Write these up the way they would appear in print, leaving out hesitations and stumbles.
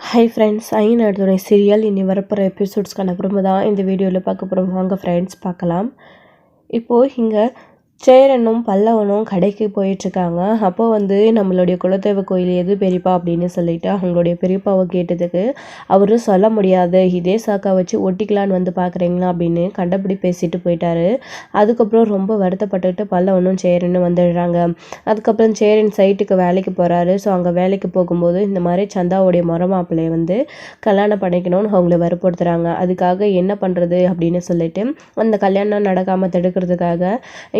Hi friends, ஐநாடுதுறை serial இனி வரப்போகிற எபிசோட்ஸ்க்கான குடும்பம் தான் இந்த வீடியோவில் பார்க்க போகிறோம். வாங்க ஃப்ரெண்ட்ஸ் பார்க்கலாம். இப்போது இங்கே சேரனும் பல்லவனும் கடைக்கு போயிட்டுருக்காங்க. அப்போ நம்மளுடைய குலதெய்வ கோயில் எது பெரியப்பா அப்படின்னு சொல்லிட்டு அவங்களுடைய பெரியப்பாவை கேட்டதுக்கு அவரு சொல்ல முடியாது, இதே சாக்கா வச்சு ஒட்டிக்கலான்னு பார்க்குறீங்களா அப்படின்னு கண்டபடி பேசிட்டு போயிட்டாரு. அதுக்கப்புறம் ரொம்ப வருத்தப்பட்டுட்டு பல்லவனும் சேரனும் வந்துடுறாங்க. அதுக்கப்புறம் சேரன் சைட்டுக்கு வேலைக்கு போகிறாரு. ஸோ அங்கே வேலைக்கு போகும்போது இந்த மாதிரி சந்தாவுடைய மரமாப்பிள்ளையை கல்யாணம் பண்ணிக்கணும்னு அவங்கள வற்புறுத்துறாங்க. அதுக்காக என்ன பண்ணுறது அப்படின்னு சொல்லிட்டு அந்த கல்யாணம் நடக்காமல் தடுக்கிறதுக்காக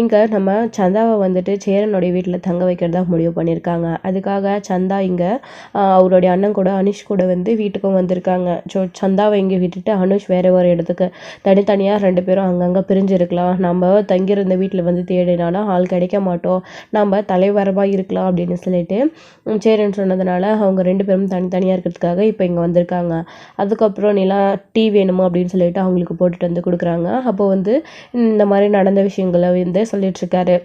இங்கே நம்ம சந்தாவை சேரனுடைய வீட்டில் தங்க வைக்கிறதா முடிவு பண்ணியிருக்காங்க. அதுக்காக சந்தா இங்கே அவருடைய அண்ணன் கூட அனுஷ் கூட வீட்டுக்கும் வந்திருக்காங்க. ஸோ சந்தாவை இங்கே விட்டுட்டு அனுஷ் வேறு ஒரு இடத்துக்கு தனித்தனியாக 2 பேரும் அங்கங்கே பிரிஞ்சிருக்கலாம். நம்ம தங்கியிருந்த வீட்டில் தேடினாலும் ஆள் கிடைக்க மாட்டோம், நம்ம தலைவரமாக இருக்கலாம் அப்படின்னு சொல்லிட்டு சேரன் சொன்னதுனால அவங்க 2 பேரும் தனித்தனியாக இருக்கிறதுக்காக இப்போ இங்கே வந்திருக்காங்க. அதுக்கப்புறம் நிலா டீ வேணுமா அப்படின்னு சொல்லிட்டு அவங்களுக்கு போட்டுட்டு கொடுக்குறாங்க. அப்போ இந்த மாதிரி நடந்த விஷயங்களை சொல்லிட்டுருக்காரு.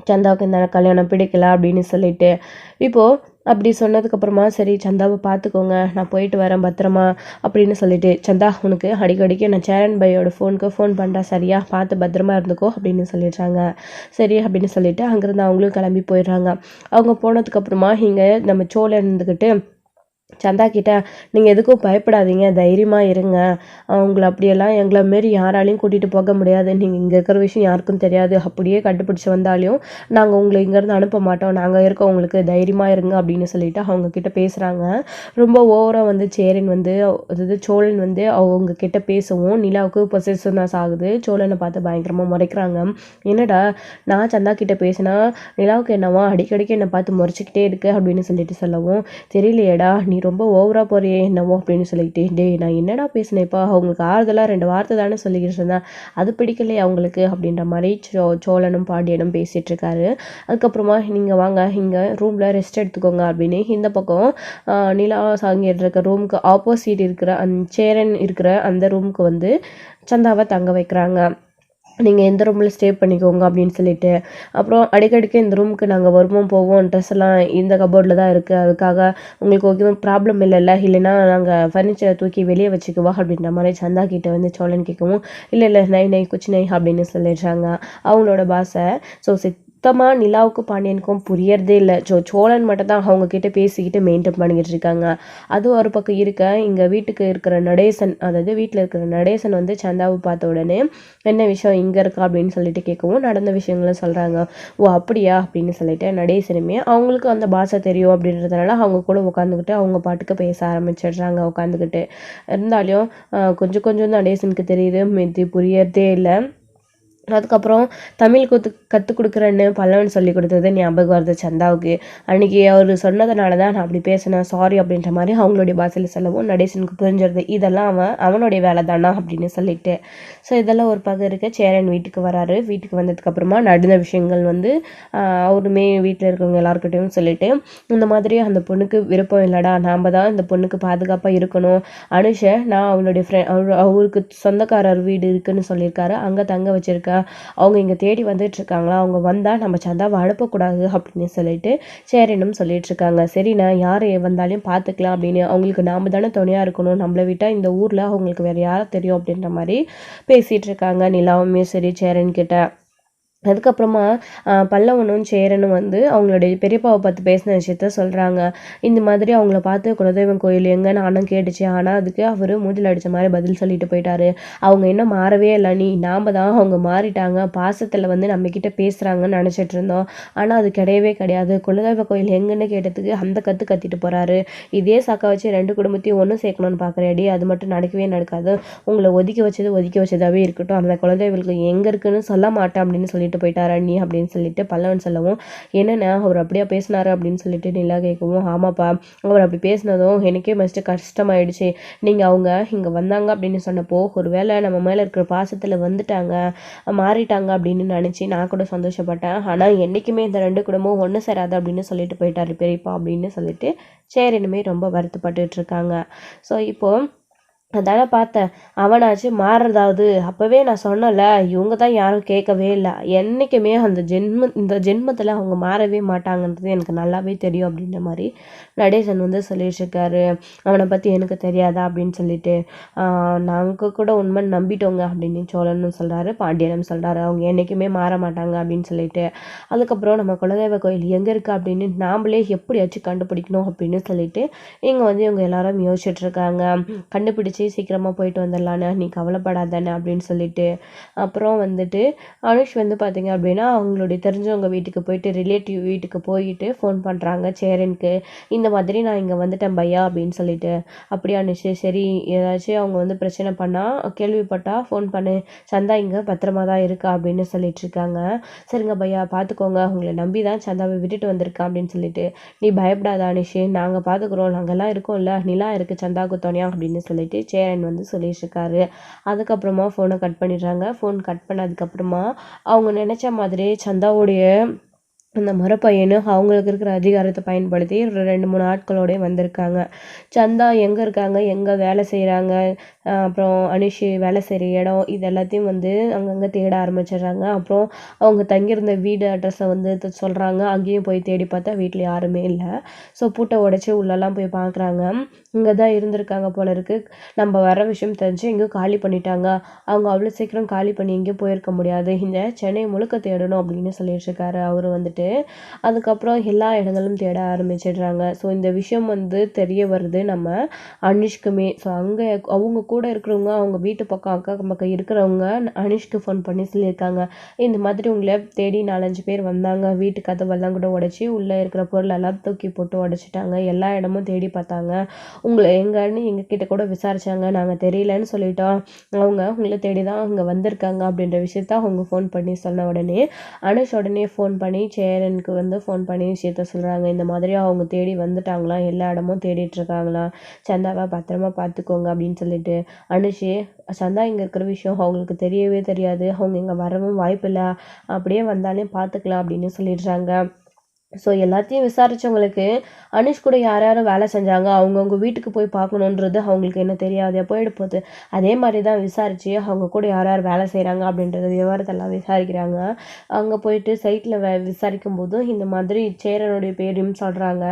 சந்தாவுக்கு இந்த கல்யாணம் பிடிக்கல அப்படின்னு சொல்லிட்டு இப்போது அப்படி சொன்னதுக்கப்புறமா சரி சந்தாவை பார்த்துக்கோங்க, நான் போயிட்டு வரேன் பத்திரமா அப்படின்னு சொல்லிட்டு, சந்தா உனக்கு அடிக்கடிக்கு நான் சேரன் பையோட ஃபோன் பண்ணுறா, சரியா பார்த்து பத்திரமா இருந்துக்கோ அப்படின்னு சொல்லிடுறாங்க. சரி அப்படின்னு சொல்லிட்டு அங்கேருந்து அவங்களும் கிளம்பி போயிடுறாங்க. அவங்க போனதுக்கப்புறமா இங்கே நம்ம சோழன் இருந்துக்கிட்டு சந்தா கிட்ட நீங்கள் எதுக்கும் பயப்படாதீங்க, தைரியமாக இருங்க, அவங்கள அப்படியெல்லாம் எங்களை மாரி யாராலையும் கூட்டிகிட்டு போக முடியாது, நீங்கள் இங்கே இருக்கிற விஷயம் யாருக்கும் தெரியாது, அப்படியே கண்டுபிடிச்சி வந்தாலையும் நாங்கள் உங்களை இங்கேருந்து அனுப்ப மாட்டோம், நாங்கள் இருக்கோம், உங்களுக்கு தைரியமாக இருங்க அப்படின்னு சொல்லிட்டு அவங்க கிட்ட பேசுகிறாங்க. ரொம்ப ஓவராக சேரன் அதாவது சோழன் அவங்க கிட்ட பேசவும் நிலாவுக்கு பொசசிவ்னஸ் ஆகுது. சோழனை பார்த்து பயங்கரமாக முறைக்கிறாங்க. என்னடா நான் சந்தா கிட்ட பேசினா நிலாவுக்கு என்னவா அடிக்கடிக்கு என்னை பார்த்து முறைச்சிக்கிட்டே இருக்கு அப்படின்னு சொல்லிட்டு சொல்லவும், தெரியலையேடா நீ ரொம்ப ஓவராக போறியே என்னவோ அப்படின்னு சொல்லிக்கிட்டே, டேய் நான் என்னடா பேசினேப்பா, அவங்களுக்கு ஆறுதலாக 2 வார்த்தை தானே சொல்லிக்கிட்டு இருந்தேன், அது பிடிக்கலையே அவங்களுக்கு அப்படின்ற மாதிரி சோழனும் பாண்டியனும் பேசிகிட்டு இருக்காரு. அதுக்கப்புறமா நீங்கள் வாங்க இங்கே ரூமில் ரெஸ்ட் எடுத்துக்கோங்க அப்படின்னு இந்த பக்கம் நிலா சாங்கிட்டு இருக்க ரூமுக்கு ஆப்போசிட் இருக்கிற சேரன் இருக்கிற அந்த ரூமுக்கு சந்தாவை தங்க வைக்கிறாங்க. நீங்கள் எந்த ரூமில் ஸ்டே பண்ணிக்கோங்க அப்படின்னு சொல்லிட்டு, அப்புறம் அடிக்கடிக்கு இந்த ரூமுக்கு நாங்கள் வருவோம் போவோம், ட்ரெஸ் எல்லாம் இந்த கபோர்டில் தான் இருக்குது, அதுக்காக உங்களுக்கு ஓகே ப்ராப்ளம் இல்லைன்னா நாங்கள் ஃபர்னிச்சரை தூக்கி வெளியே வச்சுக்குவா அப்படின்ற மாதிரி சந்தா கிட்ட சோழன் கேட்கவும், இல்லை நை குச்சி நை அப்படின்னு சொல்லிடுறாங்க அவங்களோட பாஷை. ஸோ சுத்தமாக நிலாவுக்கு பாண்டியனுக்கும் புரியறதே இல்லை. சோழன் மட்டும் தான் அவங்கக்கிட்ட பேசிக்கிட்டு மெயின்டைன் பண்ணிக்கிட்டு இருக்காங்க. அது ஒரு பக்கம் இருக்க இங்கே வீட்டுக்கு இருக்கிற நடேசன், அதாவது வீட்டில் இருக்கிற நடேசன் சந்தாவை பார்த்த உடனே என்ன விஷயம் இங்கே இருக்கா அப்படின்னு சொல்லிட்டு கேட்கவும் நடந்த விஷயங்களும் சொல்கிறாங்க. ஓ அப்படியா அப்படின்னு சொல்லிட்டு நடேசனுமே அவங்களுக்கு அந்த பாஷை தெரியும் அப்படின்றதுனால அவங்க கூட உட்காந்துக்கிட்டு அவங்க பாட்டுக்கு பேச ஆரம்பிச்சிடுறாங்க. உட்காந்துக்கிட்டு இருந்தாலும் கொஞ்சம் தான் நடேசனுக்கு தெரியுது, மீதி புரியறதே இல்லை. அதுக்கப்புறம் தமிழ் கற்றுக் கொடுக்குறேன்னு பல்லவன் சொல்லி கொடுத்தது ஞாபகம் வருது சந்தாவுக்கு. அன்றைக்கி அவர் சொன்னதுனால தான் நான் அப்படி பேசினேன், சாரி அப்படின்ற மாதிரி அவங்களுடைய பாஷையில் சொல்லவும் நடேசனுக்கு புரிஞ்சிருது, இதெல்லாம் அவனுடைய வேலை தானா அப்படின்னு சொல்லிட்டு. ஸோ இதெல்லாம் ஒரு பக்கம் இருக்க சேரன் வீட்டுக்கு வராரு. வீட்டுக்கு வந்ததுக்கப்புறமா நடந்த விஷயங்கள் அவருமே வீட்டில் இருக்கவங்க எல்லாருக்கிட்டையும் சொல்லிட்டு, இந்த மாதிரி அந்த பொண்ணுக்கு விருப்பம் இல்லைடா, நாம் தான் இந்த பொண்ணுக்கு பாதுகாப்பாக இருக்கணும், அனுஷை நான் அவளுடைய அவருக்கு சொந்தக்காரர் வீடு இருக்குன்னு சொல்லியிருக்காரு, அங்கே தங்க வச்சிருக்க, அவங்க இங்கே தேடி வந்துட்டுருக்காங்களா, அவங்க வந்தால் நம்ம சந்தாவை அனுப்பக்கூடாது அப்படின்னு சொல்லிட்டு சேரனும் சொல்லிட்டு இருக்காங்க. சரி நான் யார் வந்தாலும் பார்த்துக்கலாம் அப்படின்னு, அவங்களுக்கு நாம் தானே துணையாக இருக்கணும், நம்மளை விட்டால் இந்த ஊரில் அவங்களுக்கு வேறு யாரை தெரியும் அப்படின்ற மாதிரி பேசிகிட்டு இருக்காங்க நிலாவுமே சரி சேரன் கிட்ட. அதுக்கப்புறமா பல்லவனும் சேரனும் அவங்களுடைய பெரியப்பாவை பார்த்து பேசின விஷயத்த சொல்கிறாங்க. இந்த மாதிரி அவங்கள பார்த்து குலதெய்வம் கோயில் எங்கன்னு அண்ணன் கேட்டுச்சு, ஆனால் அதுக்கு அவர் மூஞ்சில் அடித்த மாதிரி பதில் சொல்லிட்டு போயிட்டாரு. அவங்க இன்னும் மாறவே இல்லை, நாம் தான் அவங்க மாறிட்டாங்க, பாசத்தில் நம்மக்கிட்ட பேசுகிறாங்கன்னு நினச்சிட்டு இருந்தோம், ஆனால் அது கிடையவே கிடையாது, குலதெய்வ கோயில் எங்கன்னு கேட்டதுக்கு அந்த கத்திட்டு போகிறாரு, இதே சாக்கா வச்சு 2 குடும்பத்தையும் ஒன்று சேர்க்கணும்னு பார்க்குறேடி, அது மட்டும் நடக்கவே நடக்காது, உங்களை ஒதுக்கி வச்சதாகவே இருக்கட்டும், அந்த குலதெய்வங்களுக்கு எங்கே இருக்குன்னு சொல்ல மாட்டேன் அப்படின்னு சொல்லிட்டு போயிட்டாரா நீ அப்படின்னு சொல்லிட்டு பல்லவன் சொல்லவும், என்னென்ன அவர் அப்படியா பேசினாரு அப்படின்னு சொல்லிட்டு நிலா கேட்கவும், ஆமாப்பா அவர் அப்படி பேசினதும் எனக்கே மஸ்ட்டு கஷ்டமாயிடுச்சு, நீங்கள் அவங்க இங்கே வந்தாங்க அப்படின்னு சொன்னப்போ ஒருவேளை நம்ம மேலே இருக்கிற பாசத்தில் மாறிட்டாங்க அப்படின்னு நினச்சி நான் கூட சந்தோஷப்பட்டேன், ஆனால் என்றைக்குமே இந்த 2 குடும்பம் ஒன்று சேராது அப்படின்னு சொல்லிட்டு போயிட்டாரு பெரியப்பா அப்படின்னு சொல்லிட்டு சேரனுமே ரொம்ப வருத்தப்பட்டுட்டு இருக்காங்க. ஸோ இப்போது அதானே பார்த்தேன். அவனாச்சு மாறுறதாவது. அப்பவே நான் சொன்னேன்ல, இவங்க தான் யாரும் கேட்கவே இல்ல. என்னைக்குமே இந்த ஜென்மத்தில அவங்க மாறவே மாட்டாங்கன்றது எனக்கு நல்லாவே தெரியும் அப்படின்ற மாரி நடேசன் வந்து சொல்லிட்டுருக்காரு. அவன பத்தி எனக்கு தெரியாதா அப்படின்னு சொல்லிட்டு. நாங்க கூட உண்மைன்னு நம்பிட்டோங்க அப்படின்னு சோழனும் சொல்றாரு. பாண்டியனும் சொல்றாரு. அவங்க என்னைக்குமே மாற மாட்டாங்க அப்படின்னு சொல்லிட்டு. அதுக்கப்புறம் நம்ம குலதெய்வ கோயில் எங்க இருக்கு அப்படின்னு நாமளே எப்படியாச்சும் கண்டுபிடிக்கணும் அப்படின்னு சொல்லிட்டு, இங்க வந்து இவங்க எல்லாரும் யோசிச்சுட்ருக்காங்க. கண்டுபிடிச்சு சீக்கிரமாக போயிட்டு வந்துடலான்னு நீ கவலைப்படாதானே அப்படின்னு சொல்லிட்டு. அப்புறம் வந்துட்டு அனுஷ் வந்து பார்த்தீங்க அப்படின்னா அவங்களுடைய தெரிஞ்சவங்க வீட்டுக்கு போயிட்டு ரிலேட்டிவ் வீட்டுக்கு போயிட்டு ஃபோன் பண்ணுறாங்க சேரனுக்கு. இந்த மாதிரி நான் இங்கே வந்துட்டேன் பையா அப்படின்னு சொல்லிட்டு. அப்படியா அனுஷ் சரி ஏதாச்சும் அவங்க வந்து பிரச்சனை பண்ணால் கேள்விப்பட்டா ஃபோன் பண்ணு, சந்தா இங்கே பத்திரமா தான் இருக்கா அப்படின்னு சொல்லிட்டு இருக்காங்க. சரிங்க பையா பார்த்துக்கோங்க, உங்களை நம்பி தான் சந்தாவை விட்டுட்டு வந்திருக்கேன் அப்படின்னு சொல்லிட்டு. நீ பயப்படாத அனுஷ், நாங்கள் பார்த்துக்குறோம், நாங்கள்லாம் இருக்கோம்ல, நிலா இருக்குது சந்தாவுக்கு துணையா அப்படின்னு சொல்லிட்டு சேரன் வந்து சொல்லிட்டுருக்காரு. அதுக்கப்புறமா ஃபோனை கட் பண்ணிடுறாங்க. ஃபோன் கட் பண்ணதுக்கப்புறமா அவங்க நினச்ச மாதிரியே சந்தாவுடைய அந்த மரப்பையனும் அவங்களுக்கு இருக்கிற அதிகாரத்தை பயன்படுத்தி ஒரு 2, 3 ஆட்களோடய வந்திருக்காங்க. சந்தா எங்கே இருக்காங்க, எங்கே வேலை செய்கிறாங்க, அப்புறம் அனுஷ் வேலை செய்கிற இடம் இது எல்லாத்தையும் வந்து அங்கங்கே தேட ஆரம்பிச்சிடுறாங்க. அப்புறம் அவங்க தங்கியிருந்த வீடு அட்ரஸை வந்து சொல்கிறாங்க. அங்கேயும் போய் தேடி பார்த்தா வீட்டில் யாருமே இல்லை. ஸோ பூட்டை உடச்சி உள்ளெல்லாம் போய் பார்க்குறாங்க. இங்கே தான் இருந்திருக்காங்க போல இருக்குது. நம்ம வர விஷயம் தெரிஞ்சு எங்கேயும் காலி பண்ணிட்டாங்க. அவங்க அவ்வளோ சீக்கிரம் காலி பண்ணி எங்கேயும் போயிருக்க முடியாது. இந்த சென்னை முழுக்க தேடணும் அப்படின்னு சொல்லிட்டு இருக்காரு அவர் வந்துட்டு. அதுக்கப்புறம் எல்லா இடங்களும் தேட ஆரம்பிச்சிடுறாங்க. ஸோ இந்த விஷயம் வந்து தெரிய வருது நம்ம அனுஷ்க்குமே. ஸோ அங்கே அவங்க கூட இருக்கிறவங்க அவங்க வீட்டு பக்கம் அக்கம் பக்கம் இருக்கிறவங்க அனுஷ்க்கு ஃபோன் பண்ணி சொல்லியிருக்காங்க. இந்த மாதிரி உங்களை தேடி 4-5 பேர் வந்தாங்க. வீட்டு கதவெல்லாம் கூட உடச்சி உள்ளே இருக்கிற பொருள் எல்லாம் தூக்கி போட்டு உடச்சிட்டாங்க. எல்லா இடமும் தேடி பார்த்தாங்க. உங்களை எங்கன்னு எங்ககிட்ட கூட விசாரிச்சாங்க. நாங்கள் தெரியலன்னு சொல்லிட்டோம். அவங்க உங்களை தேடி தான் அங்கே வந்திருக்காங்க அப்படின்ற விஷயத்த அவங்க ஃபோன் பண்ணி சொன்ன உடனே அனுஷ் உடனே ஃபோன் பண்ணி சேரனுக்கு வந்து ஃபோன் பண்ணி விஷயத்த சொல்கிறாங்க. இந்த மாதிரி அவங்க தேடி வந்துட்டாங்களாம், எல்லா இடமும் தேடிட்டு இருக்காங்களாம், சந்தாவை பத்திரமா பார்த்துக்கோங்க அப்படின்னு சொல்லிட்டு. அனுஷ் சந்தா இங்கே இருக்கிற விஷயம் அவங்களுக்கு தெரியவே தெரியாது, அவங்க இங்கே வரவும் வாய்ப்பில்லை, அப்படியே வந்தாலே பார்த்துக்கலாம் அப்படின்னு சொல்லிடுறாங்க. ஸோ எல்லாத்தையும் விசாரித்தவங்களுக்கு அனுஷ் கூட யார் யாரும் வேலை செஞ்சாங்க, அவங்கவுங்க வீட்டுக்கு போய் பார்க்கணுன்றது அவங்களுக்கு என்ன தெரியாது, போயிட போகுது. அதே மாதிரி தான் விசாரித்து அவங்க கூட யார் யார் வேலை செய்கிறாங்க அப்படின்றது விவரத்தெல்லாம் விசாரிக்கிறாங்க. அங்கே போயிட்டு சைட்டில் விசாரிக்கும் போதும் இந்த மாதிரி சேரனுடைய பேரையும் சொல்கிறாங்க.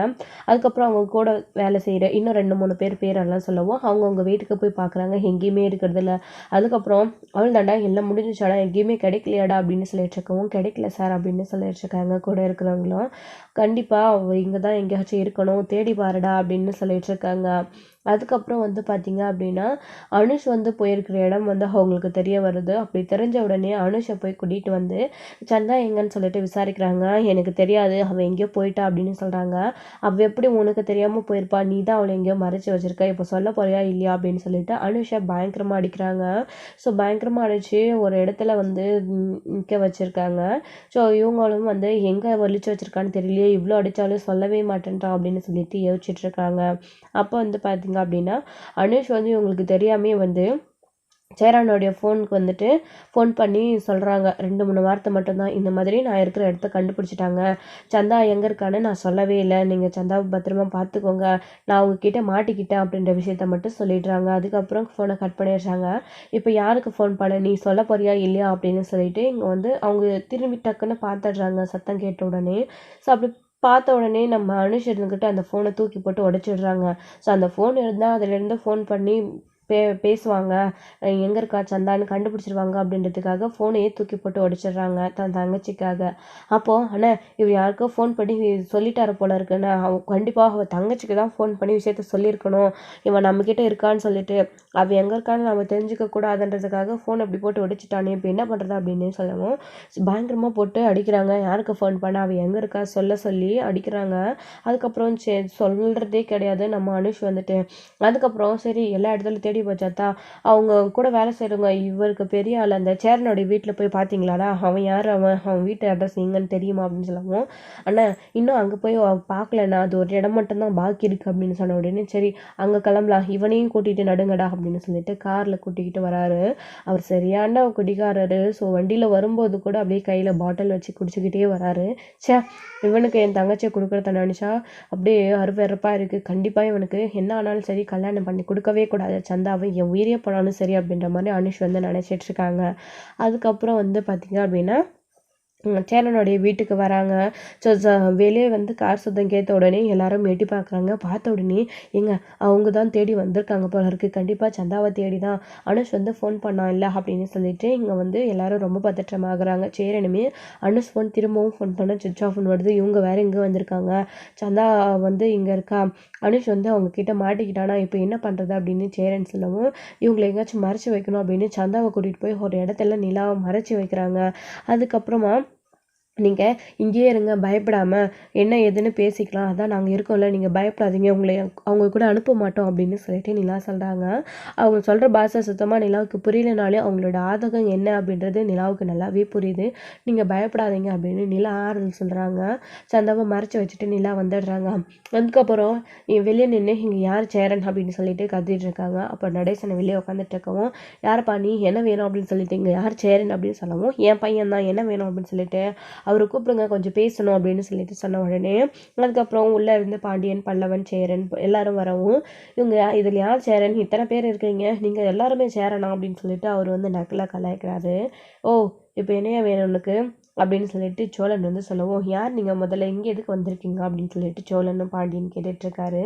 அதுக்கப்புறம் அவங்க கூட வேலை செய்கிற இன்னும் 2-3 பேரெல்லாம் சொல்லவும் அவங்கவுங்க வீட்டுக்கு போய் பார்க்குறாங்க. எங்கேயுமே இருக்கிறது இல்லை. அதுக்கப்புறம் அவள் தாண்டா எல்லாம் முடிஞ்சிச்சாடா, எங்கேயுமே கிடைக்கலையாடா அப்படின்னு சொல்லிட்டு இருக்கவும், கிடைக்கல சார் அப்படின்னு சொல்லிட்டு இருக்காங்க கூட இருக்கிறவங்களும். கண்டிப்பாக அவள் இங்கே தான் எங்கேயாச்சும் இருக்கணும், தேடி பாருடா அப்படின்னு சொல்லிட்டு இருக்காங்க. அதுக்கப்புறம் வந்து பார்த்தீங்க அப்படின்னா அனுஷ் வந்து போயிருக்கிற இடம் வந்து அவங்களுக்கு தெரிய வருது. அப்படி தெரிஞ்ச உடனே அனுஷை போய் கூட்டிகிட்டு வந்து சந்தா எங்கன்னு சொல்லிட்டு விசாரிக்கிறாங்க. எனக்கு தெரியாது, அவள் எங்கேயோ போயிட்டா அப்படின்னு சொல்கிறாங்க. அவள் எப்படி உனக்கு தெரியாமல் போயிருப்பா, நீ தான் அவளை எங்கேயோ மறைச்சி வச்சிருக்க, இப்போ சொல்ல போறியா இல்லையா அப்படின்னு சொல்லிட்டு அனுஷை பயங்கரமாக அடிக்கிறாங்க. ஸோ பயங்கரமாக அடித்து ஒரு இடத்துல வந்து நிற்க வச்சுருக்காங்க. ஸோ இவங்களும் வந்து எங்கே ஒழிச்சு வச்சுருக்கான்னு தெரியலையே, இவ்வளோ அடித்தாலும் சொல்லவே மாட்டேன்ட்டான் அப்படின்னு சொல்லிட்டு யோசிச்சுட்ருக்காங்க. அப்போ வந்து பார்த்தீங்க அப்படின்னா அனுஷ் வந்து இவங்களுக்கு தெரியாமே வந்து சேரனுடைய ஃபோனுக்கு வந்துட்டு ஃபோன் பண்ணி சொல்கிறாங்க. 2-3 வார்த்தை மட்டும்தான். இந்த மாதிரி நான் இருக்கிற இடத்த கண்டுபிடிச்சிட்டாங்க, சந்தா எங்கே இருக்கான்னு நான் சொல்லவே இல்லை, நீங்கள் சந்தாவை பத்திரமா பார்த்துக்கோங்க, நான் உங்ககிட்ட மாட்டிக்கிட்டேன் அப்படின்ற விஷயத்த மட்டும் சொல்லிடுறாங்க. அதுக்கப்புறம் ஃபோனை கட் பண்ணிடுறாங்க. இப்போ யாருக்கு ஃபோன் பண்ண, நீ சொல்ல போறியா இல்லையா அப்படின்னு சொல்லிட்டு இங்கே வந்து அவங்க திரும்பி டக்குன்னு பார்த்துடுறாங்க சத்தம் கேட்ட உடனே. ஸோ அப்படி பார்த்த உடனே நம்ம அனுஷ் இருந்துக்கிட்டு அந்த ஃபோனை தூக்கி போட்டு உடச்சிடுறாங்க. ஸோ அந்த ஃபோன் இருந்தால் அதிலேருந்து ஃபோன் பண்ணி பேசுவாங்க, எங்கே இருக்கா சந்தான்னு கண்டுபிடிச்சிருவாங்க அப்படின்றதுக்காக ஃபோனையே தூக்கி போட்டு உடச்சிடுறாங்க தன் தங்கச்சிக்காக. அப்போது அண்ணா இவர் யாருக்கோ ஃபோன் பண்ணி சொல்லிட்டாரு போல இருக்குண்ணா, அவன் கண்டிப்பாக அவள் தங்கச்சிக்கு தான் ஃபோன் பண்ணி விஷயத்த சொல்லியிருக்கணும், இவன் நம்மக்கிட்ட இருக்கான்னு சொல்லிட்டு அவள் எங்கே இருக்கான்னு நம்ம தெரிஞ்சுக்க கூடாதுன்றதுக்காக ஃபோன் அப்படி போட்டு உடைச்சிட்டானே, இப்போ என்ன பண்ணுறது அப்படின்னு சொல்லவும் பயங்கரமாக போட்டு அடிக்கிறாங்க. யாருக்கு ஃபோன் பண்ண, அவள் எங்கே இருக்கா சொல்ல சொல்லி அடிக்கிறாங்க. அதுக்கப்புறம் சொல்கிறதே கிடையாது நம்ம அனுஷ் வந்துட்டு. அதுக்கப்புறம் சரி எல்லா இடத்துலையும் தேடி போச்சாத்தா, அவங்க கூட வேலை செய்கிறவங்க இவருக்கு பெரிய ஆள் அந்த சேரனுடைய வீட்டில் போய் பார்த்தீங்களாடா, அவன் யார், அவன் வீட்டு அட்ரஸ் எங்கன்னு தெரியுமா அப்படின்னு சொல்லவும், அண்ணா இன்னும் அங்கே போய் பார்க்கலண்ணா, அது ஒரு இடம் மட்டும்தான் பாக்கி இருக்குது அப்படின்னு சொன்ன உடனே சரி அங்கே கிளம்பலாம், இவனையும் கூட்டிகிட்டு நடுங்கடா அப்படின்னு சொல்லிட்டு காரில் கூட்டிக்கிட்டு வராரு. அவர் சரியான குடிகாரரு. ஸோ வண்டியில் வரும்போது கூட அப்படியே கையில் பாட்டில் வச்சு குடிச்சிக்கிட்டே வராரு. சே இவனுக்கு என் தங்கச்சியை கொடுக்குறத நினச்சா அப்படியே அருவருப்பாக இருக்குது, கண்டிப்பாக இவனுக்கு என்ன ஆனாலும் சரி கல்யாணம் பண்ணி கொடுக்கவே கூடாது சந்தா சந்தாவை என் உயிரே போனாலும் சரி அப்படின்ற மாதிரி அனுஷ் வந்து நினச்சிட்டு இருக்காங்க. அதுக்கப்புறம் வந்து பார்த்திங்க அப்படின்னா சேரனுடைய வீட்டுக்கு வராங்க. ஸோ வெளியே வந்து கார் சத்தம் கேட்ட உடனே எல்லாரும் எட்டி பார்க்குறாங்க. பார்த்த உடனே அவங்க தான் தேடி வந்திருக்காங்க போல இருக்குது, கண்டிப்பாக சந்தாவை தேடி தான் அனுஷ் வந்து ஃபோன் பண்ணான் இல்லை அப்படின்னு சொல்லிட்டு இங்கே வந்து எல்லாரும் ரொம்ப பதற்றமாகறாங்க. சேரனுமே அனுஷ் ஃபோன் திரும்பவும் ஃபோன் பண்ண சுவிட்ச் ஆஃப்னு வருது. இவங்க வேற இங்கே வந்திருக்காங்க, சந்தா வந்து இங்கே இருக்கா, அனுஷ் வந்து அவங்க கிட்ட மாட்டிக்கிட்டானா, இப்போ என்ன பண்ணுறது அப்படின்னு சேரன் சொல்லவும் இவங்களை எங்கேயாச்சும் மறைச்சி வைக்கணும் அப்படின்னு சந்தாவை கூட்டிகிட்டு போய் ஒரு இடத்துல நிலாவை மறைச்சி வைக்கிறாங்க. அதுக்கப்புறமா நீங்கள் இங்கேயே இருங்க, பயப்படாமல் என்ன ஏதுன்னு பேசிக்கலாம், அதான் நாங்கள் இருக்கோம்ல, நீங்கள் பயப்படாதீங்க, உங்களை அவங்க கூட அனுப்ப மாட்டோம் அப்படின்னு சொல்லிட்டு நிலா சொல்கிறாங்க. அவங்க சொல்கிற பாஷை சுத்தமாக நிலாவுக்கு புரியலனாலே அவங்களோட ஆதகம் என்ன அப்படின்றது நிலாவுக்கு நல்லாவே புரியுது. நீங்கள் பயப்படாதீங்க அப்படின்னு நிலா ஆறுதல் சொல்கிறாங்க. சந்தாவை மறைச்சி வச்சுட்டு நிலா வந்துடுறாங்க. அதுக்கப்புறம் வெளியே நின்று இங்கே யார் சேரன் அப்படின்னு சொல்லிட்டு கத்திட்டு இருக்காங்க. அப்போ நடேசனை வெளியே உட்காந்துட்டு இருக்கவும், யாரப்பா நீ, என்ன வேணும் அப்படின்னு சொல்லிட்டு இங்கே யார் சேரன் அப்படின்னு சொல்லவும், என் பையன் தான், என்ன வேணும் அப்படின்னு சொல்லிட்டு அவரை கூப்பிடுங்க, கொஞ்சம் பேசணும் அப்படின்னு சொல்லிட்டு சொன்ன உடனே அதுக்கப்புறம் உள்ளே இருந்து பாண்டியன், பல்லவன், சேரன் எல்லாரும் வரவும் இவங்க இதில் யார் சேரன், இத்தனை பேர் இருக்கீங்க, நீங்கள் எல்லாருமே சேரனா அப்படின்னு சொல்லிட்டு அவர் வந்து நக்கலாக கலாய்க்கிறாரு. ஓ இப்போ என்னையா வேணும் உனக்கு அப்படின்னு சொல்லிட்டு சோழன் வந்து சொல்லவும், யார் நீங்கள், முதல்ல இங்கே எதுக்கு வந்திருக்கீங்க அப்படின்னு சொல்லிட்டு சோழனும் பாண்டியன் கேட்டுட்ருக்காரு.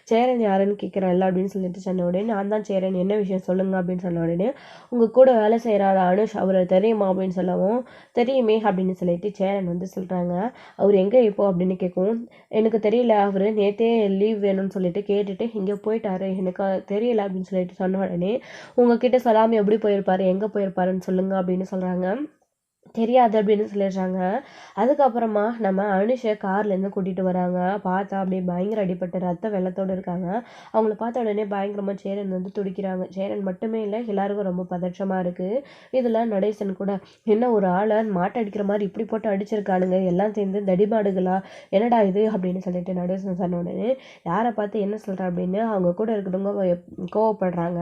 சேரன் யாருன்னு கேட்குறல்ல அப்படின்னு சொல்லிட்டு சொன்ன உடனே, நான் தான் சேரன், என்ன விஷயம் சொல்லுங்க அப்படின்னு சொன்ன உடனே, உங்கள் கூட வேலை செய்கிறாரு அனுஷ், அவரை தெரியுமா அப்படின்னு சொல்லவும், தெரியுமே அப்படின்னு சொல்லிட்டு சேரன் வந்து சொல்கிறாங்க. அவர் எங்கே இப்போ அப்படின்னு கேட்கவும், எனக்கு தெரியல, அவர் நேற்றே லீவ் வேணும்னு சொல்லிட்டு கேட்டுட்டு இங்கே போயிட்டாரு, எனக்கு தெரியல அப்படின்னு சொல்லிட்டு சொன்ன உடனே, உங்ககிட்ட சொல்லாமல் எப்படி போயிருப்பாரு, எங்கே போயிருப்பாருன்னு சொல்லுங்க அப்படின்னு சொல்கிறாங்க. தெரியாது அப்படின்னு சொல்லிடுறாங்க. அதுக்கப்புறமா நம்ம அனுஷை கார்லேருந்து கூட்டிகிட்டு வராங்க. பார்த்தா அப்படியே பயங்கர அடிப்பட்ட ரத்த வெள்ளத்தோடு இருக்காங்க. அவங்கள பார்த்த உடனே பயங்கரமாக சேரன் வந்து துடிக்கிறாங்க. சேரன் மட்டுமே இல்லை, எல்லாருக்கும் ரொம்ப பதற்றமாக இருக்குது. இதில் நடேசன் கூட, என்ன ஒரு ஆளை மாட்டடிக்கிற மாதிரி இப்படி போட்டு அடிச்சிருக்கானுங்க, எல்லாம் சேர்ந்து தடிமாடுகளா, என்னடா இது அப்படின்னு சொல்லிட்டு நடேசன் சொன்ன உடனே, யாரை பார்த்து என்ன சொல்கிறா அப்படின்னு அவங்க கூட இருக்கிறவங்க கோவப்படுறாங்க.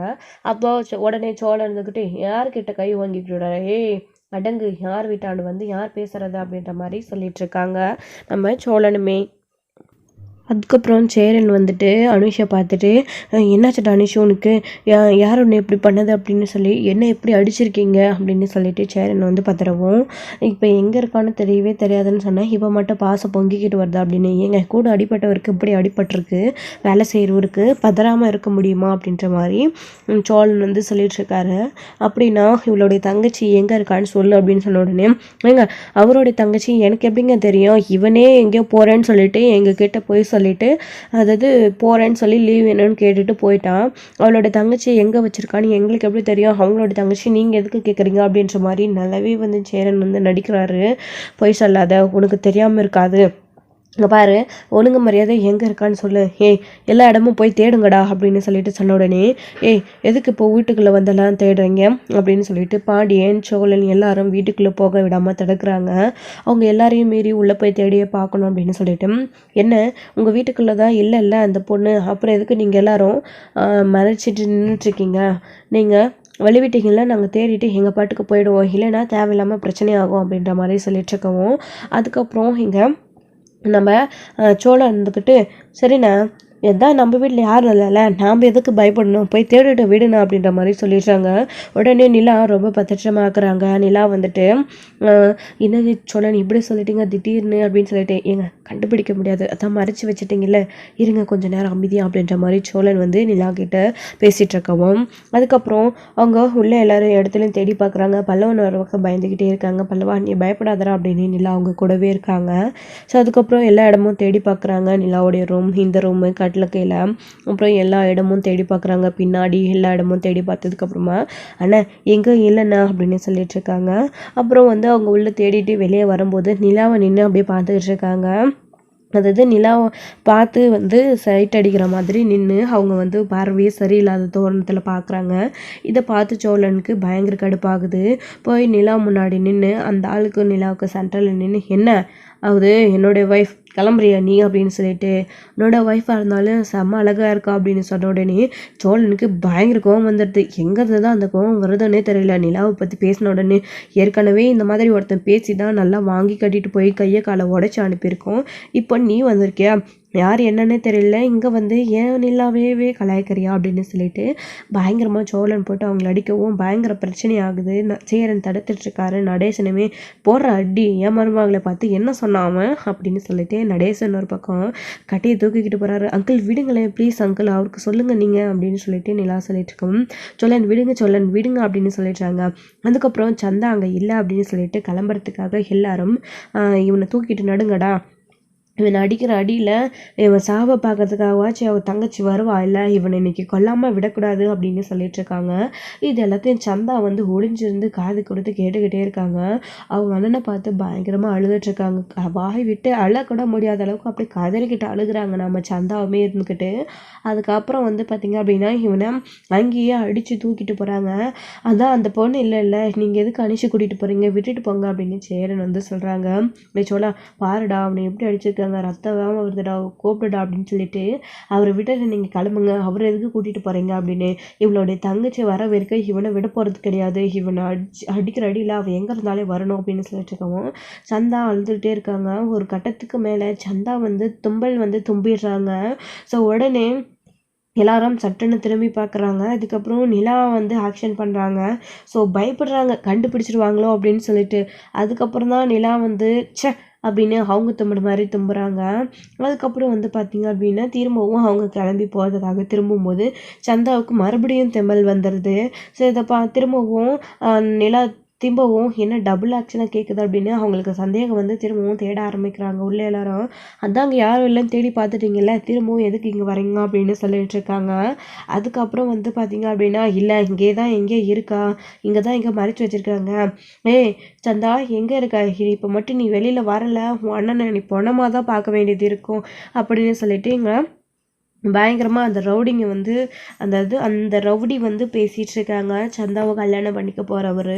அப்போ உடனே சோழன் இருந்துக்கிட்டு, யார்கிட்ட கை வாங்கிக்கிட்டு, ஏய் அடங்கு, யார் வீட்டாண்டு வந்து யார் பேசுறது அப்படின்ற மாதிரி சொல்லிட்டு இருக்காங்க நம்ம சோழனுமே. அதுக்கப்புறம் சேரன் வந்துட்டு அனுஷை பார்த்துட்டு, என்னாச்சுடா அனுஷ் உனக்கு, யார் ஒன்று எப்படி பண்ணது அப்படின்னு சொல்லி, என்ன எப்படி அடிச்சிருக்கீங்க அப்படின்னு சொல்லிட்டு சேரன் வந்து பத்திரவும், இப்போ எங்கே இருக்கான்னு தெரியவே தெரியாதுன்னு சொன்னேன், இப்போ மட்டும் பாசம் பொங்கிக்கிட்டு வருது அப்படின்னு, எங்க கூட அடிப்பட்டவருக்கு இப்படி அடிபட்டிருக்கு, வேலை செய்கிறவருக்கு பதறாமல் இருக்க முடியுமா அப்படின்ற மாதிரி சோழன் வந்து சொல்லிட்டுருக்காரு. அப்படின்னா இவளுடைய தங்கச்சி எங்கே இருக்கான்னு சொல்லு அப்படின்னு சொன்ன உடனே, அவருடைய தங்கச்சி எனக்கு எப்படிங்க தெரியும், இவனே எங்கேயோ போகிறேன்னு சொல்லிட்டு எங்ககிட்ட போய் சொல்லிட்டு, அதாவது போகிறேன்னு சொல்லி லீவ் வேணும்னு கேட்டுட்டு போயிட்டான். அவளோட தங்கச்சி எங்கே வச்சுருக்கான்னு எங்களுக்கு எப்படி தெரியும், அவங்களோட தங்கச்சி நீங்கள் எதுக்கு கேட்குறீங்க அப்படின்ற மாதிரி நல்லாவே வந்து சேரன் வந்து நடிக்கிறாரு. பொய் சொல்லாத, உனக்கு தெரியாமல் இருக்காது, இங்கே பாரு, ஒழுங்கு மரியாதை எங்கே இருக்கான்னு சொல்லு, எல்லா இடமும் போய் தேடுங்கடா அப்படின்னு சொல்லிட்டு சொன்ன உடனே, எதுக்கு இப்போ வீட்டுக்குள்ளே வந்தெல்லாம் தேடுறீங்க அப்படின்னு சொல்லிட்டு பாண்டியன், சோழன் எல்லாரும் வீட்டுக்குள்ளே போக விடாமல் தடுக்கிறாங்க. அவங்க எல்லாரையும் மீறி உள்ளே போய் தேடியே பார்க்கணும் அப்படின்னு சொல்லிட்டு, என்ன உங்கள் வீட்டுக்குள்ளே தான் இல்லை அந்த பொண்ணு, அப்புறம் எதுக்கு நீங்கள் எல்லாரும் மறைச்சிட்டு நின்றுட்டுருக்கீங்க, நீங்கள் வழிவிட்டீங்களா, நாங்கள் தேடிட்டு எங்கள் பாட்டுக்கு போயிடுவோம், இல்லைன்னா தேவையில்லாமல் பிரச்சனையாகும் அப்படின்ற மாதிரி சொல்லிட்டு இருக்கவும், அதுக்கப்புறம் இங்கே நம்ம சோழன் இருந்துக்கிட்டு, சரிண்ணா எதான் நம்ம வீட்டில் யாரும் இல்லைல்ல, நாம் எதுக்கு பயப்படணும், போய் தேடிட்டு விடுணும் அப்படின்ற மாதிரி சொல்லிடுறாங்க. உடனே நிலா ரொம்ப பதற்றமாக்குறாங்க. நிலா வந்துட்டு, என்னது சோழன் இப்படி சொல்லிட்டீங்க திடீர்னு அப்படின்னு சொல்லிட்டு, கண்டுபிடிக்க முடியாது, அதான் மறைச்சி வச்சுட்டிங்கல்ல, இருங்க கொஞ்சம் நேரம் அமைதியாக அப்படின்ற மாதிரி சோழன் வந்து நிலா கிட்ட பேசிகிட்டு இருக்கவும், அதுக்கப்புறம் அவங்க உள்ள எல்லாரும் இடத்துலையும் தேடி பார்க்குறாங்க. பல்லவன் ஒரு பக்கம் பயந்துக்கிட்டே இருக்காங்க. பல்லவா நீ பயப்படாதரா அப்படின்னு நிலா அவங்க கூடவே இருக்காங்க. ஸோ அதுக்கப்புறம் எல்லா இடமும் தேடி பார்க்குறாங்க. நிலாவுடைய ரூம், இந்த ரூமு, கட்டில் கீழே, அப்புறம் எல்லா இடமும் தேடி பார்க்குறாங்க. பின்னாடி எல்லா இடமும் தேடி பார்த்ததுக்கப்புறமா, அண்ணா எங்கே இல்லைண்ணா அப்படின்னு சொல்லிட்டு இருக்காங்க. அப்புறம் வந்து அவங்க உள்ளே தேடிட்டு வெளியே வரும்போது நிலாவை நின்று அப்படியே பார்த்துக்கிட்டு இருக்காங்க. அதாவது நிலாவை பார்த்து வந்து சைட் அடிக்கிற மாதிரி நின்று அவங்க வந்து பார்வையே சரியில்லாத தோரணத்தில் பார்க்குறாங்க. இதை பார்த்து சோழனுக்கு பயங்கர கடுப்பாகுது. போய் நிலா முன்னாடி நின்று அந்த ஆளுக்கு நிலாவுக்கு சென்டரில் நின்று, என்ன ஆகுது, என்னுடைய ஒய்ஃப் கிளம்புறியா நீ அப்படின்னு சொல்லிட்டு, என்னோட ஒய்ஃபாக இருந்தாலும் செம்ம அழகாக இருக்கா அப்படின்னு சொன்ன உடனே சோழனுக்கு பயங்கர கோவம் வந்துடுது. எங்கிறது தான் அந்த கோவம் வருதுன்னே தெரியல. நிலாவை பற்றி பேசின உடனே, ஏற்கனவே இந்த மாதிரி ஒருத்தன் பேசி தான் நல்லா வாங்கி கட்டிட்டு போய் கையை காலை உடச்சி அனுப்பியிருக்கோம், இப்போ நீ வந்திருக்கியா, யார் என்னன்னே தெரியல, இங்கே வந்து ஏன் நிலாவே கலாய்க்கிறியா அப்படின்னு சொல்லிட்டு பயங்கரமாக சோழன் போட்டு அவங்கள அடிக்கவும் பயங்கர பிரச்சனை ஆகுது. சேரன் தடுத்துட்ருக்காரு. நடேசனுமே போடுற அடி ஏன் மருமகளை பார்த்து என்ன சொன்னாமன் அப்படின்னு சொல்லிட்டு நடேசன் ஒரு பக்கம் கட்டையை தூக்கிக்கிட்டு போகிறாரு. அங்கிள் விடுங்களேன் ப்ளீஸ் அங்கிள், அவருக்கு சொல்லுங்கள் நீங்கள் அப்படின்னு சொல்லிட்டு நிலா சொல்லிட்டு இருக்கோம். சோழன் விடுங்க அப்படின்னு சொல்லிடுறாங்க. அதுக்கப்புறம் சந்தா அங்கே இல்லை அப்படின்னு சொல்லிட்டு கிளம்புறதுக்காக எல்லாரும் இவனை தூக்கிட்டு நடுங்கடா, இவனை அடிக்கிற அடியில் இவன் சாவை பார்க்கறதுக்காகவாச்சும் அவள் தங்கச்சி வருவா, இல்லை இவனை இன்னைக்கு கொல்லாமல் விடக்கூடாது அப்படின்னு சொல்லிட்டு இருக்காங்க. இது எல்லாத்தையும் சந்தா வந்து ஒளிஞ்சிருந்து காது கொடுத்து கேட்டுக்கிட்டே இருக்காங்க. அவங்க அண்ணனை பார்த்து பயங்கரமாக அழுதுட்ருக்காங்க. வாய் விட்டு அழக்கூட முடியாத அளவுக்கு அப்படியே கதறிக்கிட்டு அழுகுறாங்க நம்ம சந்தாவுமே இருந்துக்கிட்டு. அதுக்கப்புறம் வந்து பார்த்திங்க அப்படின்னா இவனை அங்கேயே அடித்து தூக்கிட்டு போகிறாங்க. அதான் அந்த பொண்ணு இல்லை நீங்கள் எதுக்கு அனுப்பிச்சு கூட்டிகிட்டு போகிறீங்க, விட்டுட்டு போங்க அப்படின்னு சேரன் வந்து சொல்கிறாங்க. சோழா பாருடா அவனை எப்படி அடிச்சிருக்காங்க, ரத்தம் வருதுடா, கூப்பிடுடா அப்படின்னு சொல்லிட்டு அவரை விட்டு நீங்கள் கிளம்புங்க, அவரை எதுக்கு கூட்டிகிட்டு போகிறீங்க அப்படின்னு. இவளுடைய தங்கச்சி வர வரைக்கும் இவனை விட போகிறது கிடையாது, இவனை அடிக்கிற அடியில் அவன் எங்கே இருந்தாலே வரணும் அப்படின்னு சொல்லிட்டு இருக்கவும் சந்தா அழுதுகிட்டே இருக்காங்க. ஒரு கட்டத்துக்கு மேலே சந்தா வந்து தும்பல் வந்து தும்பிடுறாங்க. ஸோ உடனே எல்லாரும் சட்டுன்னு திரும்பி பார்க்குறாங்க. அதுக்கப்புறம் நிலா வந்து ஆக்ஷன் பண்ணுறாங்க. ஸோ பயப்படுறாங்க கண்டுபிடிச்சிருவாங்களோ அப்படின்னு சொல்லிட்டு. அதுக்கப்புறம் தான் நிலா வந்து அப்படின்னு அவங்க தும்புற மாதிரி தும்புறாங்க. அதுக்கப்புறம் வந்து பார்த்திங்க அப்படின்னா திரும்பவும் அவங்க கிளம்பி போகிறதுக்காக திரும்பும்போது சந்தாவுக்கு மறுபடியும் தெம்பல் வந்துடுது. ஸோ இதை திரும்பவும் நிலா திரும்பவும் என்ன டபுள் ஆக்ஷனாக கேட்குது அப்படின்னு அவங்களுக்கு சந்தேகம் வந்து திரும்பவும் தேட ஆரம்பிக்கிறாங்க உள்ளே எல்லாரும். அதாங்க யாரும் இல்லைன்னு தேடி பார்த்துட்டிங்கல்ல, திரும்பவும் எதுக்கு இங்கே வரீங்க அப்படின்னு சொல்லிட்டு இருக்காங்க. அதுக்கப்புறம் வந்து பார்த்திங்க அப்படின்னா இல்லை இங்கே தான் எங்கே இருக்கா, இங்கே தான் எங்கே மறைச்சி வச்சுருக்காங்க. ஏய் சந்தா எங்கே இருக்கா, இப்போ மட்டும் நீ வெளியில் வரலை உன் அண்ணனை நீ பொணமாக தான் பார்க்க வேண்டியது இருக்கும் அப்படின்னு சொல்லிட்டு இங்கே பயங்கரமாக அந்த ரவுடிங்க வந்து அந்த ரவுடி வந்து பேசிகிட்டு இருக்காங்க. சந்தாவை கல்யாணம் பண்ணிக்க போகிறவர்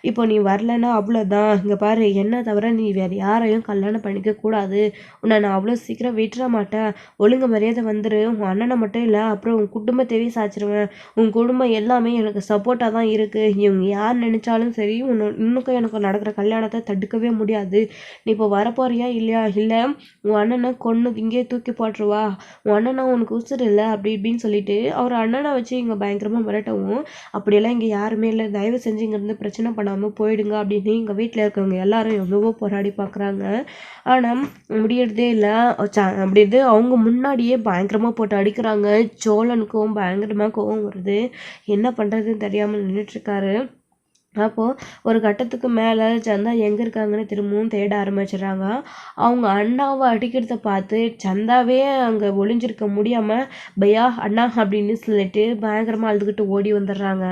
இப்போ நீ வரலன்னா அவ்வளோதான், இங்கே பாரு என்ன தவிர நீ வேறு யாரையும் கல்யாணம் பண்ணிக்க கூடாது, உன்னை நான் அவ்வளோ சீக்கிரம் விட்டுற மாட்டேன், ஒழுங்கு மரியாதை வந்துரு, உன் அண்ணனை மட்டும் இல்லை அப்புறம் உன் குடும்பத்தையே சாய்ச்சிருவேன், உன் குடும்பம் எல்லாமே எனக்கு சப்போர்ட்டாக தான் இருக்குது, இவங்க யார் நினச்சாலும் சரி இன்னுக்கும் எனக்கு நடக்கிற கல்யாணத்தை தடுக்கவே முடியாது, நீ இப்போ வரப்போறியா இல்லையா, இல்லை உன் அண்ணனை கொன்று இங்கேயே தூக்கி போட்டுருவா, உன் அண்ணனை உனக்கு உசுறு இல்லை அப்படி இப்படின்னு சொல்லிட்டு அவர் அண்ணனை வச்சு இங்கே பயங்கரமாக மிரட்டவும், அப்படியெல்லாம் இங்கே யாருமே இல்லை, தயவு செஞ்சு இங்கேருந்து பிரச்சனை பண்ணாமல் போயிடுங்க அப்படின்னு இங்கே வீட்டில் இருக்கிறவங்க எல்லாரும் எவ்வளவோ போராடி பார்க்குறாங்க. ஆனால் முடியறதே இல்லை. அப்படி இது அவங்க முன்னாடியே பயங்கரமாக போட்டு அடிக்கிறாங்க. சோழனுக்கும் பயங்கரமாக கோவம் வருது. என்ன பண்ணுறதுன்னு தெரியாமல் நின்றுட்டுருக்காரு. அப்போது ஒரு கட்டத்துக்கு மேலே சந்தா எங்கே இருக்காங்கன்னு திரும்பவும் தேட ஆரம்பிச்சிடுறாங்க. அவங்க அண்ணாவை அடிக்கிறத பார்த்து சந்தாவே அங்கே ஒளிஞ்சிருக்க முடியாமல் பையா அண்ணா அப்படின்னு சொல்லிட்டு பயங்கரமாக அழுதுகிட்டு ஓடி வந்துடுறாங்க.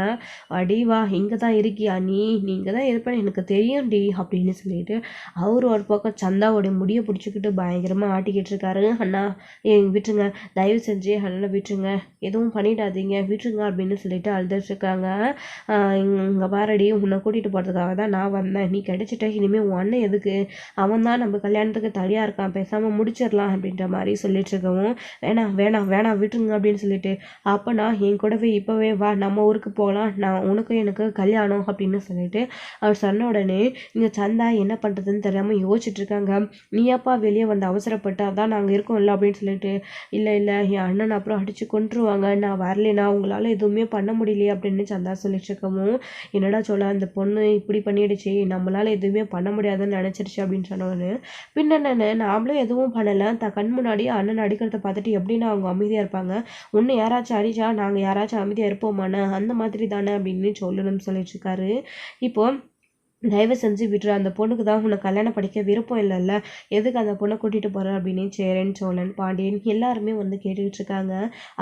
அடி வா இங்கே தான் இருக்கியா நீ இங்கே தான் இருப்பேன்னு எனக்கு தெரியும்டி அப்படின்னு சொல்லிட்டு அவர் ஒரு பக்கம் சந்தாவோடைய முடியை பிடிச்சிக்கிட்டு பயங்கரமாக ஆட்டிக்கிட்டு இருக்காரு. அண்ணா விட்டுருங்க, தயவு செஞ்சு அண்ணனை விட்டுருங்க, எதுவும் பண்ணிடாதீங்க விட்டுருங்க அப்படின்னு சொல்லிட்டு அழுதுட்ருக்காங்க. இங்கே பாரடி உன்னை கூட்டிகிட்டு போகிறதுக்காக தான் நான் வந்தேன், நீ கிடைச்சிட்ட, இனிமேல் உன் அண்ணன் எதுக்கு, அவன் தான் நம்ம கல்யாணத்துக்கு தனியாக இருக்கான், பேசாமல் முடிச்சிடலாம் அப்படின்ற மாதிரி சொல்லிட்டு இருக்கவும் வேணாம் வேணாம் வேணாம் விட்டுருங்க அப்படின்னு சொல்லிட்டு அப்போ நான் என் கூடவே இப்போவே வா நம்ம ஊருக்கு போகலாம், நான் உனக்கும் எனக்கு கல்யாணம் அப்படின்னு சொல்லிட்டு அவர் சொன்ன உடனே இங்கே சந்தா என்ன பண்ணுறதுன்னு தெரியாமல் யோசிச்சுட்டு இருக்காங்க. நீயாப்பா வெளியே வந்து அவசரப்பட்டு அதான் நாங்கள் இருக்கோம் இல்லை அப்படின்னு சொல்லிட்டு இல்லை என் அண்ணன் அப்புறம் அடித்து கொண்டுருவாங்க, நான் வரலைனா உங்களால் எதுவுமே பண்ண முடியலையே அப்படின்னு சந்தா சொல்லிட்டு இருக்கவும் என்னடா சொல்ல அந்த பொண்ணு இப்படி பண்ணிடுச்சு, நம்மளால் எதுவுமே பண்ண முடியாதுன்னு நினச்சிருச்சு அப்படின்னு சொன்னோன்னு பின்ன என்னென்ன நாமளும் எதுவும் பண்ணலை, கண் முன்னாடி அண்ணன் அடிக்கிறத பார்த்துட்டு எப்படின்னா அவங்க அமைதியாக இருப்பாங்க, ஒன்று யாராச்சும் அடிச்சா நாங்கள் யாராச்சும் அமைதியாக இருப்போமாண்ணே அந்த மாதிரி தானே அப்படின்னு சொல்லணும்னு சொல்லிட்டு இருக்காரு. இப்போ தயவு செஞ்சு விட்டுரு, அந்த பொண்ணுக்கு தான் உன்னை கல்யாணம் படிக்க விருப்பம் இல்லைல்ல, எதுக்கு அந்த பொண்ணை கூட்டிகிட்டு போகிற அப்படின்னு சேரன் சோழன் பாண்டியன் எல்லாருமே வந்து கேட்டுக்கிட்டு இருக்காங்க.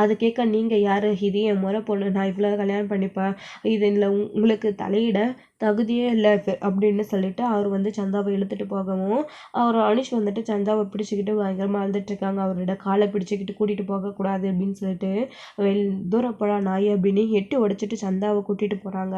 அதை கேட்க நீங்கள் யார், இது என் முறை பொண்ணு, நான் இவ்வளோ கல்யாணம் பண்ணிப்பேன், இது இல்லை உங்களுக்கு தலையிட தகுதியே இல்லை அப்படின்னு சொல்லிட்டு அவர் வந்து சந்தாவை இழுத்துட்டு போகவும் அவர் அனுஷ் வந்துட்டு சந்தாவை பிடிச்சிக்கிட்டு பயங்கரமாக அழுதுட்ருக்காங்க. அவரோட காலை பிடிச்சிக்கிட்டு கூட்டிகிட்டு போகக்கூடாது அப்படின்னு சொல்லிட்டு தூரப்படா நாய் அப்படின்னு எட்டு உடைச்சிட்டு சந்தாவை கூட்டிகிட்டு போகிறாங்க.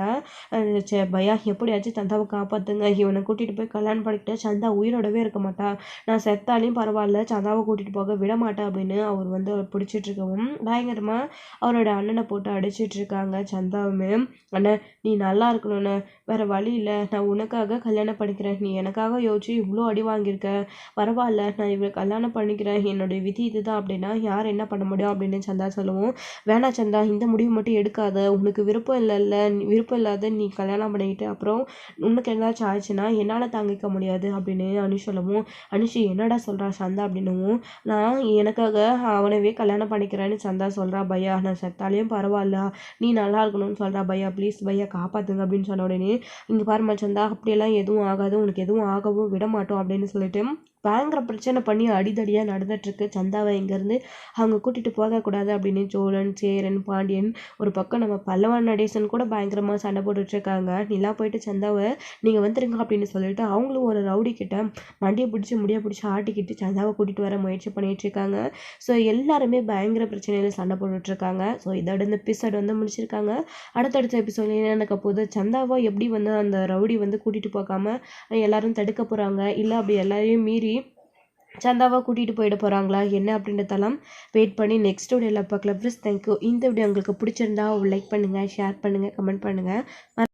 பையா எப்படியாச்சும் சந்தாவை காப்பாற்றுங்க, இவனை கூட்டிகிட்டு போய் கல்யாணம் பண்ணிக்கிட்டு சந்தா உயிரோடவே இருக்க மாட்டா, நான் செத்தாலையும் பரவாயில்ல சந்தாவை கூட்டிகிட்டு போக விட மாட்டேன் அப்படின்னு அவர் வந்து அவர் பிடிச்சிட்டு இருக்கவும் பயங்கரமாக அவரோட அண்ணனை போட்டு அடிச்சிட்டு இருக்காங்க. சந்தாவுமே அண்ணன் நீ நல்லா இருக்கணும்னு வேறு வழி இல்லை, நான் உனக்காக கல்யாணம் பண்ணிக்கிறேன், நீ எனக்காக யோசிச்சு இவ்வளோ அடி வாங்கியிருக்க, பரவாயில்ல நான் இவரை கல்யாணம் பண்ணிக்கிறேன், என்னுடைய விதி இதுதான் அப்படின்னா யார் என்ன பண்ண முடியும் அப்படின்னு சந்தா சொல்லுவோம். வேணா சந்தா, இந்த முடிவு மட்டும் எடுக்காத, உனக்கு விருப்பம் இல்லைல்ல, விருப்பம் இல்லாத நீ கல்யாணம் பண்ணிக்கிட்டு அப்புறம் உனக்கு ஏதாச்சும் ஆயிடுச்சுன்னா என்னால் தாங்கிக்க முடியாது அப்படின்னு அனுஷ் சொல்லவும், அனுஷ் என்னடா சொல்கிறா சந்தா அப்படின்னுவும், நான் எனக்காக அவனவே கல்யாணம் பண்ணிக்கிறேன்னு சந்தா சொல்கிறா. பையா நான் செத்தாலையும் பரவாயில்ல, நீ நல்லா இருக்கணும்னு சொல்கிறா. பையா ப்ளீஸ் பையா காப்பாற்றுங்க அப்படின்னு சொன்ன உடனே, இங்கே பாருமா சந்தா, அப்படியெல்லாம் எதுவும் ஆகாது, உனக்கு எதுவும் ஆகவும் விட மாட்டோம் அப்படின்னு சொல்லிட்டு பயங்கர பிரச்சனை பண்ணி அடிதடியாக நடந்துட்டுருக்கு. சந்தாவை இங்கேருந்து அவங்க கூட்டிகிட்டு போகக்கூடாது அப்படின்னு சோழன், சேரன், பாண்டியன், ஒரு பக்கம் நம்ம பல்லவன் நடேசன் கூட பயங்கரமாக சண்டை போட்டுட்ருக்காங்க. நிலா போயிட்டு சந்தாவை நீங்கள் வந்துருங்க அப்படின்னு சொல்லிட்டு அவங்களும் ஒரு ரவுடி கிட்ட மண்டியை பிடிச்சி முடியை பிடிச்சி ஆட்டிக்கிட்டு சந்தாவை கூட்டிகிட்டு வர முயற்சி பண்ணிகிட்ருக்காங்க. ஸோ எல்லாருமே பயங்கர பிரச்சனையில் சண்டை போட்டுட்ருக்காங்க. ஸோ இதோட இந்த எபிசோட் வந்து முடிச்சிருக்காங்க. அடுத்தடுத்த எபிசோட் என்ன நடக்க போகுது, சந்தாவை எப்படி வந்து அந்த ரவுடி வந்து கூட்டிகிட்டு போகாமல் எல்லாரும் தடுக்க போகிறாங்க, இல்லை அப்படி எல்லாரையும் மீறி சந்தாவை கூட்டிகிட்டு போயிட போகிறாங்களா என்ன அப்படின்றதெல்லாம் வெயிட் பண்ணி நெக்ஸ்ட் வீடியோவில் பார்க்கலாம். Please thank you. இந்த வீடியோ உங்களுக்கு பிடிச்சிருந்தா லைக் பண்ணுங்கள், ஷேர் பண்ணுங்கள், கமெண்ட் பண்ணுங்கள்.